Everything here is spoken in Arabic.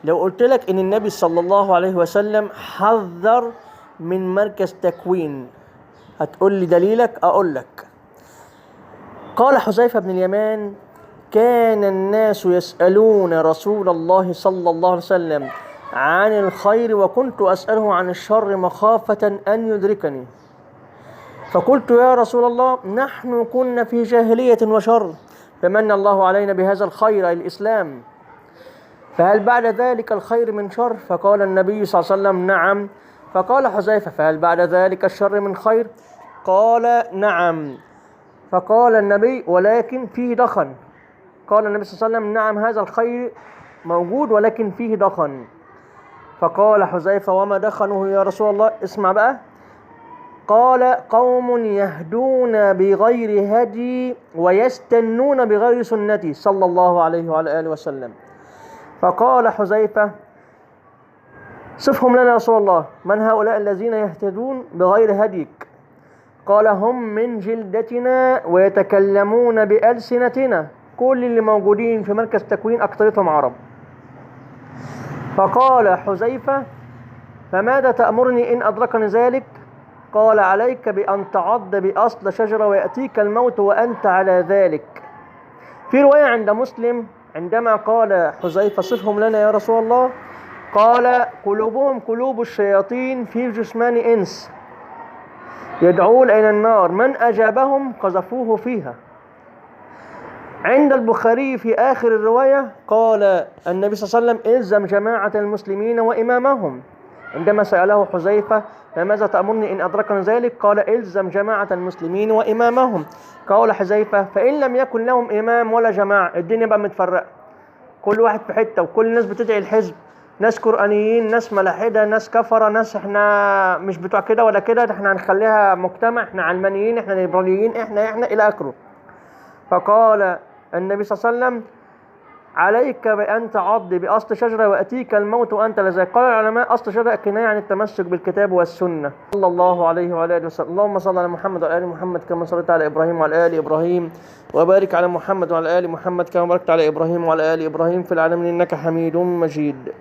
لو قلت لك إن النبي صلى الله عليه وسلم حذر من مركز تكوين، هتقول لي دليلك؟ أقول لك. قال حذيفة بن اليمان: كان الناس يسألون رسول الله صلى الله عليه وسلم عن الخير وكنت أسأله عن الشر مخافة أن يدركني، فقلت يا رسول الله نحن كنا في جاهلية وشر، فمن الله علينا بهذا الخير الإسلام، فهل بعد ذلك الخير من شر؟ فقال النبي صلى الله عليه وسلم نعم. فقال حذيفة: فهل بعد ذلك الشر من خير؟ قال نعم. فقال النبي: ولكن فيه دخن. قال النبي صلى الله عليه وسلم: نعم، هذا الخير موجود ولكن فيه دخن. فقال حذيفة: وما دخنه يا رسول الله؟ اسمع بقى. قال: قوم يهدون بغير هدي ويستنون بغير سنتي صلى الله عليه وعلى آله وسلم. فقال حذيفة: صفهم لنا يا رسول الله، من هؤلاء الذين يهتدون بغير هديك؟ قال: هم من جلدتنا ويتكلمون بألسنتنا، كل اللي موجودين في مركز تكوين أكثرتهم عرب. فقال حذيفة: فماذا تأمرني إن أدركني ذلك؟ قال: عليك بأن تعض بأصل شجرة ويأتيك الموت وأنت على ذلك. في رواية عند مسلم عندما قال حذيفة: صفهم لنا يا رسول الله، قال: قلوبهم قلوب الشياطين في جثمان إنس يدعون إلى النار، من أجابهم قذفوه فيها. عند البخاري في آخر الرواية قال النبي صلى الله عليه وسلم: إلزم جماعة المسلمين وإمامهم. عندما سأله حذيفة: فماذا تأمرني إن أدركنا ذلك؟ قال: إلزم جماعة المسلمين وإمامهم. قال حذيفة: فإن لم يكن لهم إمام ولا جماعة، الدنيا بقى متفرقة، كل واحد في حتة وكل الناس بتدعي الحزب، ناس قرآنيين، ناس ملاحدة، ناس كفرة، ناس احنا مش بتوع كده ولا كده، احنا هنخليها مجتمع، احنا علمانيين، احنا ليبراليين، احنا إلى آخره. فقال النبي صلى الله عليه وسلم: عليك بأن تعض بأصل شجرة وأتيك الموت وأنت لذلك. قال العلماء: أصل شجرة كناية عن التمسك بالكتاب والسنة صلى الله عليه وعلى آله وسلم. اللهم صل على محمد وعلى آل محمد كما صليت على إبراهيم وعلى آل إبراهيم، وبارك على محمد وعلى آل محمد كما باركت على إبراهيم وعلى آل إبراهيم في العالمين إنك حميد مجيد.